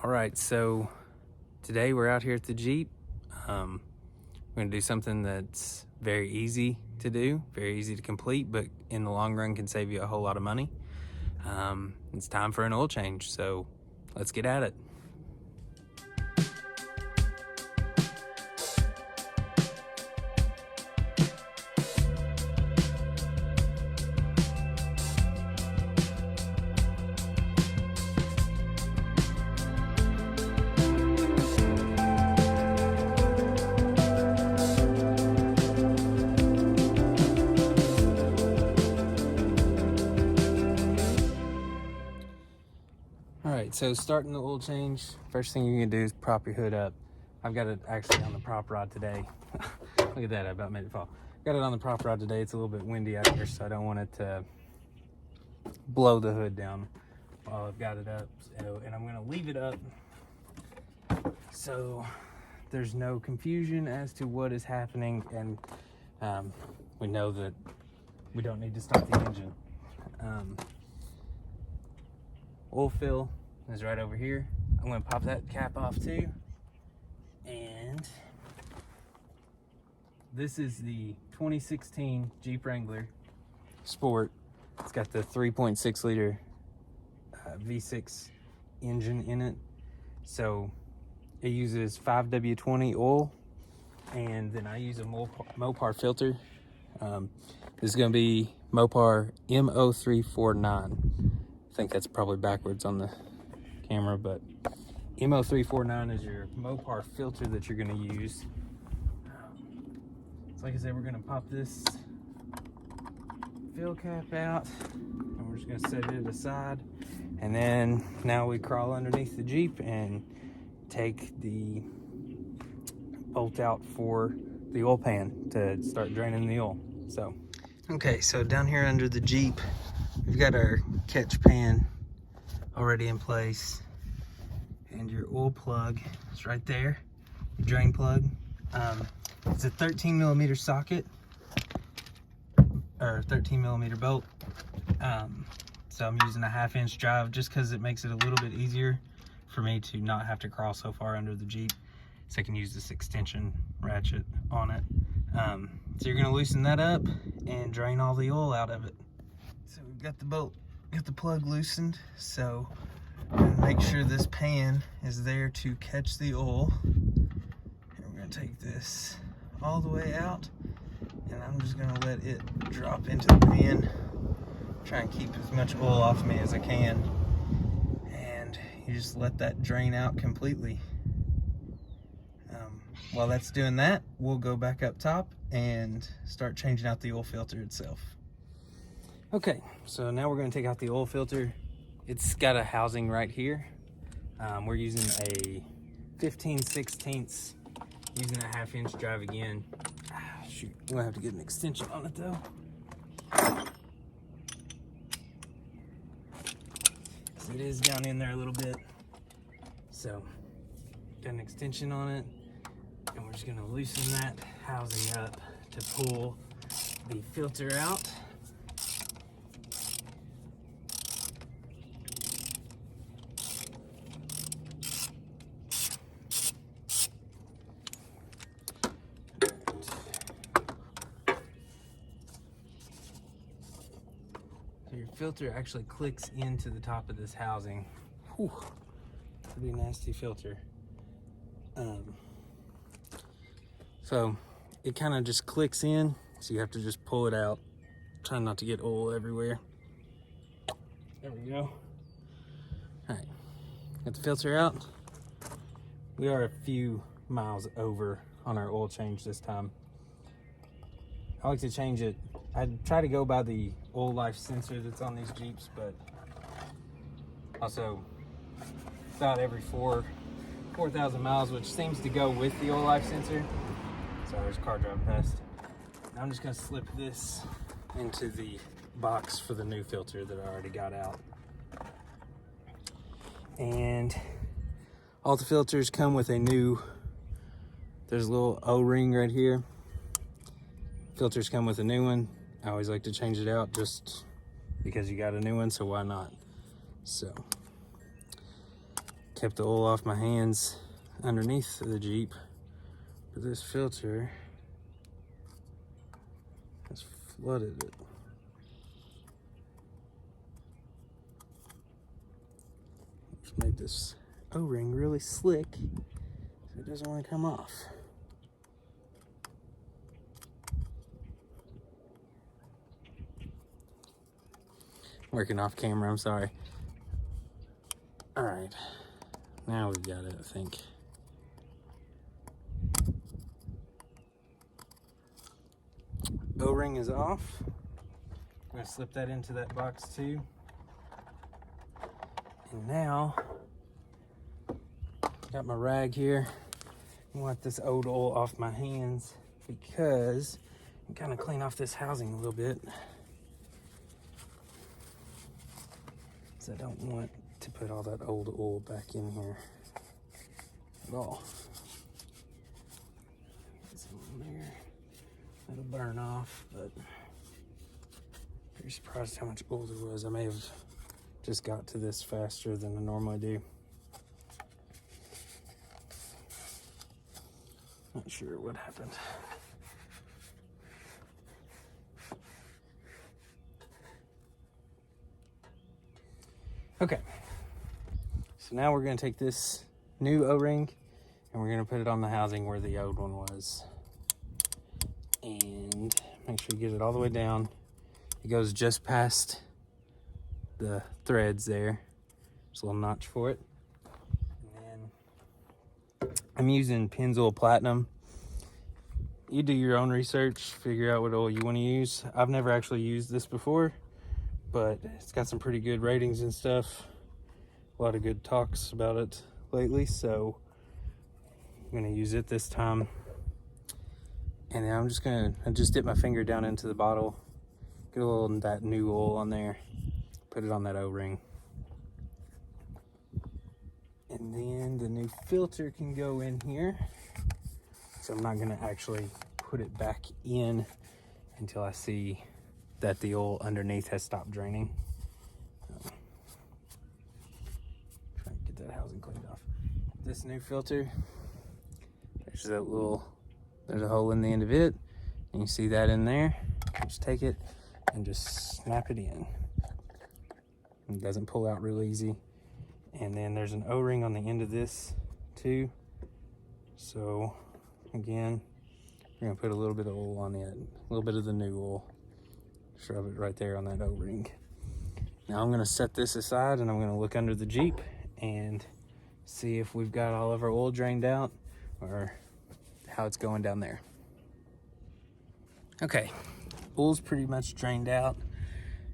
All right, so today we're out here at the Jeep. We're gonna do something that's very easy to do, very easy to complete, but in the long run can save you a whole lot of money. It's time for an oil change, so let's get at it. Alright, so starting the oil change, first thing you're going to do is prop your hood up. I've got it actually on the prop rod today. Look at that, I about made it fall. Got it on the prop rod today. It's a little bit windy out here, so I don't want it to blow the hood down while I've got it up. And I'm going to leave it up so there's no confusion as to what is happening, and we know that we don't need to start the engine. Oil fill is right over here. I'm going to pop that cap off too. And this is the 2016 Jeep Wrangler Sport. It's got the 3.6 liter V6 engine in it. So it uses 5W20 oil, and then I use a Mopar filter. This is going to be Mopar MO 349. I think that's probably backwards on the camera, but MO 349 is your Mopar filter that you're going to use. So like I said, we're going to pop this fill cap out, and we're just going to set it aside. And then now we crawl underneath the Jeep and take the bolt out for the oil pan to start draining the oil. So, okay, so down here under the Jeep, we've got our catch pan already in place, and your oil plug is right there, your drain plug. It's a 13 millimeter socket, or 13 millimeter bolt. So I'm using a 1/2 inch drive just because it makes it a little bit easier for me to not have to crawl so far under the Jeep, so I can use this extension ratchet on it. So you're gonna loosen that up and drain all the oil out of it. So we've got the bolt, got the plug loosened, so we're gonna make sure this pan is there to catch the oil. And we're gonna take this all the way out, and I'm just gonna let it drop into the pan. Try and keep as much oil off me as I can. And you just let that drain out completely. While that's doing that, we'll go back up top and start changing out the oil filter itself. Okay, so now we're going to take out the oil filter. It's got a housing right here. We're using a 15/16, using a 1/2 inch drive again. Shoot, I'm going to have to get an extension on it though. So it is down in there a little bit. So, got an extension on it. And we're just going to loosen that housing up to pull the filter out. So your filter actually clicks into the top of this housing. Whew, pretty nasty filter. So it kind of just clicks in, so you have to just pull it out. Try not to get oil everywhere. There we go. All right, got the filter out. We are a few miles over on our oil change this time. I like to change it. I try to go by the oil life sensor that's on these Jeeps, but also about every 4,000 miles, which seems to go with the oil life sensor. Sorry, there's a car driving past. Now I'm just gonna slip this into the box for the new filter that I already got out. And all the filters come with a new, there's a little O-ring right here. Filters come with a new one. I always like to change it out just because you got a new one, so why not? So kept the oil off my hands underneath the Jeep, but this filter has flooded it. Just made this O-ring really slick so it doesn't want to come off. Working off camera, I'm sorry. All right, now we got it, I think. O-ring is off. I'm gonna slip that into that box too. And now, got my rag here. I want this old oil off my hands because I'm kind of clean off this housing a little bit. I don't want to put all that old oil back in here at all. Get some in there. It'll burn off, but pretty surprised how much oil there was. I may have just got to this faster than I normally do. Not sure what happened. Okay, so now we're gonna take this new O-ring and we're gonna put it on the housing where the old one was. And make sure you get it all the way down. It goes just past the threads there. There's a little notch for it. And then I'm using Pennzoil Platinum. You do your own research, figure out what oil you wanna use. I've never actually used this before, but it's got some pretty good ratings and stuff. A lot of good talks about it lately, so I'm gonna use it this time. And then I'm just dip my finger down into the bottle, get a little of that new oil on there, put it on that O-ring. And then the new filter can go in here. So I'm not gonna actually put it back in until I see that the oil underneath has stopped draining. Try to get that housing cleaned off. This new filter, there's a hole in the end of it, and you see that in there. Just take it and just snap it in. It doesn't pull out real easy. And then there's an O-ring on the end of this too. So again, we're gonna put a little bit of oil on it, a little bit of the new oil. Shove it right there on that O-ring. Now I'm gonna set this aside and I'm gonna look under the Jeep and see if we've got all of our oil drained out or how it's going down there. Okay, oil's pretty much drained out.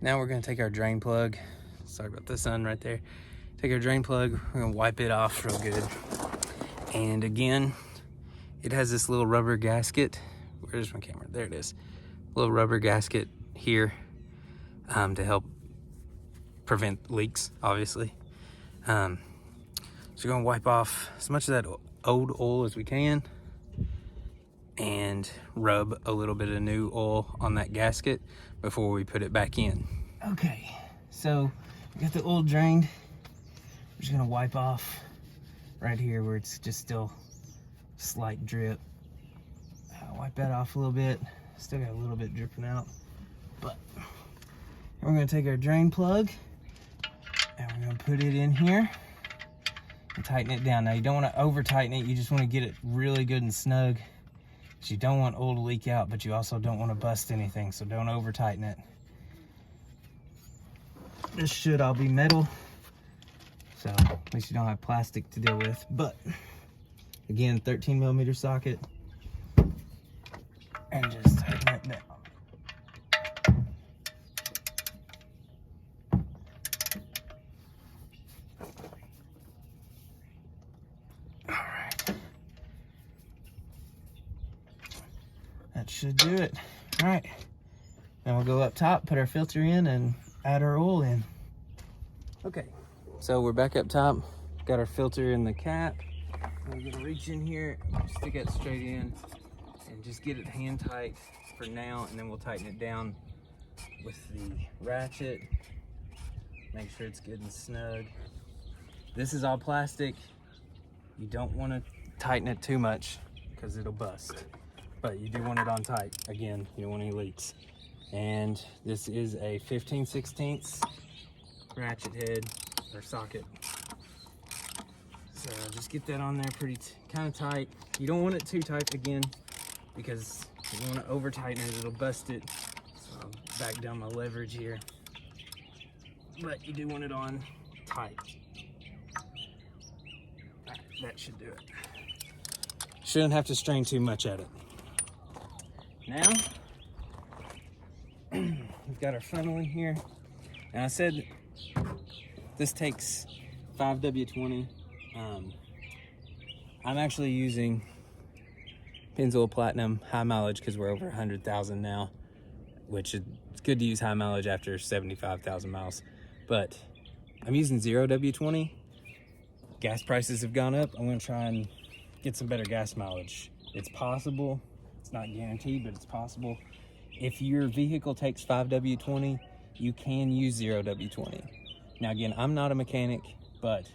Now we're gonna take our drain plug. Sorry about the sun right there. Take our drain plug, we're gonna wipe it off real good. And again, it has this little rubber gasket. Where's my camera? There it is. Little rubber gasket here to help prevent leaks, obviously. So we're gonna wipe off as much of that old oil as we can and rub a little bit of new oil on that gasket before we put it back in. Okay, so we got the oil drained. We're just gonna wipe off right here where it's just still slight drip. Wipe that off a little bit. Still got a little bit dripping out, but we're gonna take our drain plug and we're gonna put it in here and tighten it down. Now you don't want to over tighten it, you just want to get it really good and snug. You don't want oil to leak out, but you also don't want to bust anything, so don't over tighten it. This should all be metal, so at least you don't have plastic to deal with. But again, 13mm socket, and just tighten it down. That should do it. All right, then we'll go up top, put our filter in, and add our oil in. Okay, so we're back up top, got our filter in the cap. We're gonna reach in here, stick it straight in, and just get it hand tight for now, and then we'll tighten it down with the ratchet. Make sure it's good and snug. This is all plastic. You don't want to tighten it too much because it'll bust. But you do want it on tight. Again, you don't want any leaks. And this is a 15/16 ratchet head or socket. So just get that on there pretty kind of tight. You don't want it too tight again because you don't want to over tighten it, it'll bust it. So I'll back down my leverage here. But you do want it on tight. Right, that should do it. Shouldn't have to strain too much at it. Now, we've got our funnel in here. And I said this takes 5W20. I'm actually using Pennzoil Platinum High Mileage because we're over 100,000 now, which is good to use high mileage after 75,000 miles. But I'm using 0W20. Gas prices have gone up. I'm gonna try and get some better gas mileage. It's possible. It's not guaranteed, but it's possible. If your vehicle takes 5W20, you can use 0W20. Now again, I'm not a mechanic, but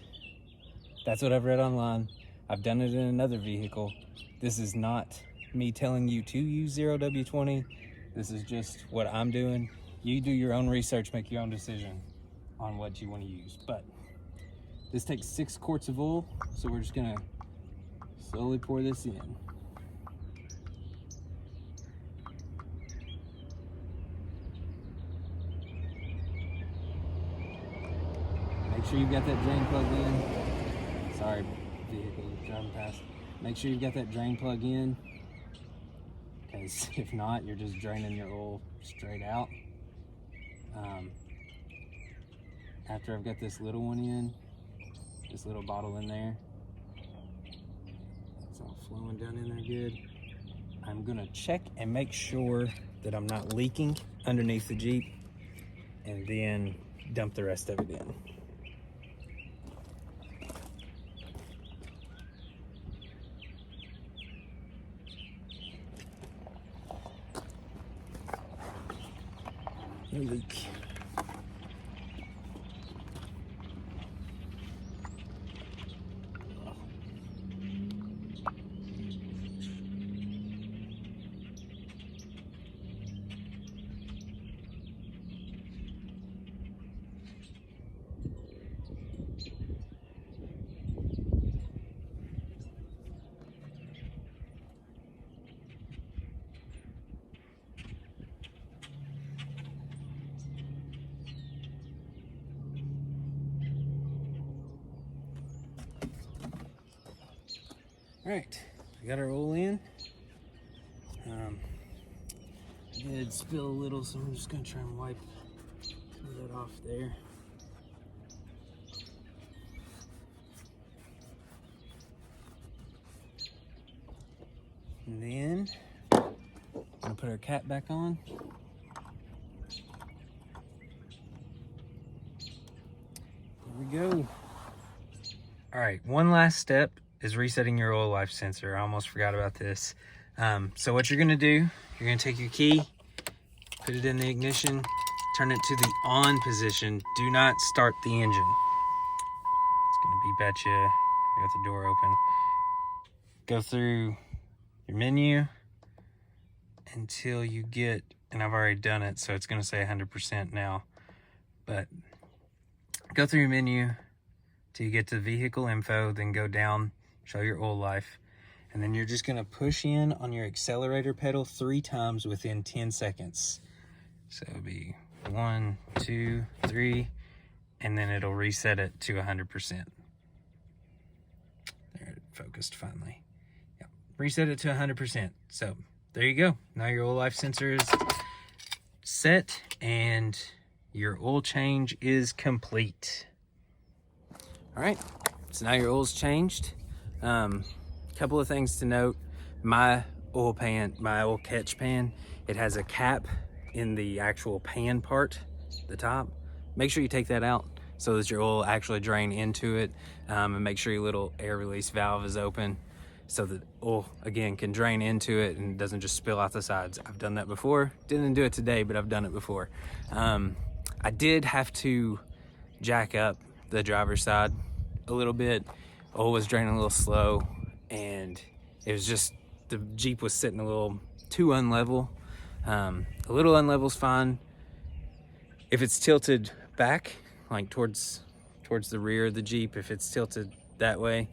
that's what I've read online. I've done it in another vehicle. This is not me telling you to use 0W20. This is just what I'm doing. You do your own research, make your own decision on what you want to use. But this takes 6 quarts of oil, so we're just gonna slowly pour this in. Make sure you've got that drain plug in. Sorry, vehicle driving past. Make sure you've got that drain plug in, because if not, you're just draining your oil straight out. After I've got this little one in, this little bottle in there, it's all flowing down in there good. I'm gonna check and make sure that I'm not leaking underneath the Jeep, and then dump the rest of it in. No leak. All right, we got our oil in. I did spill a little, so I'm just gonna try and wipe that off there. And then I'm gonna put our cap back on. There we go. All right, one last step is resetting your oil life sensor. I almost forgot about this. So what you're gonna do, you're gonna take your key, put it in the ignition, turn it to the on position. Do not start the engine. It's gonna beep at you. You got the door open. Go through your menu until you get, and I've already done it, so it's gonna say 100% now, but go through your menu till you get to vehicle info, then go down, show your oil life, and then you're just gonna push in on your accelerator pedal 3 times within 10 seconds. So it'll be 1, 2, 3, and then it'll reset it to 100%. There, it focused finally. Yeah, reset it to 100%. So there you go. Now your oil life sensor is set and your oil change is complete. All right, so now your oil's changed. Couple of things to note. My oil catch pan, it has a cap in the actual pan part, the top. Make sure you take that out so that your oil actually drain into it, and make sure your little air release valve is open so that oil, again, can drain into it and doesn't just spill out the sides. I've done that before. Didn't do it today, but I've done it before. I did have to jack up the driver's side a little bit. Oil was draining a little slow, and it was just, the Jeep was sitting a little too unlevel. A little unlevel is fine. If it's tilted back, like towards the rear of the Jeep, if it's tilted that way,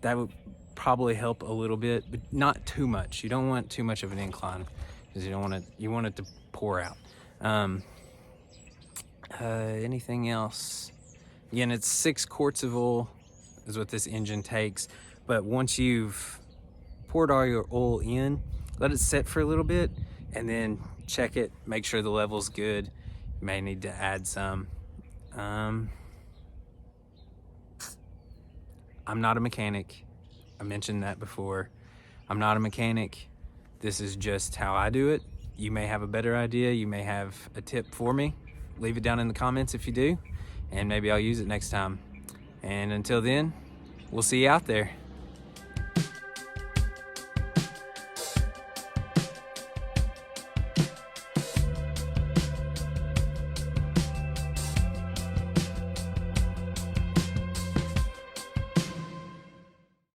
that would probably help a little bit, but not too much. You don't want too much of an incline, because you want it to pour out. Anything else? Again, it's 6 quarts of oil is what this engine takes, but once you've poured all your oil in, let it sit for a little bit, and then check it, make sure the level's good. You may need to add some. I'm not a mechanic. I mentioned that before. I'm not a mechanic. This is just how I do it. You may have a better idea. You may have a tip for me. Leave it down in the comments if you do, and maybe I'll use it next time. And until then, we'll see you out there.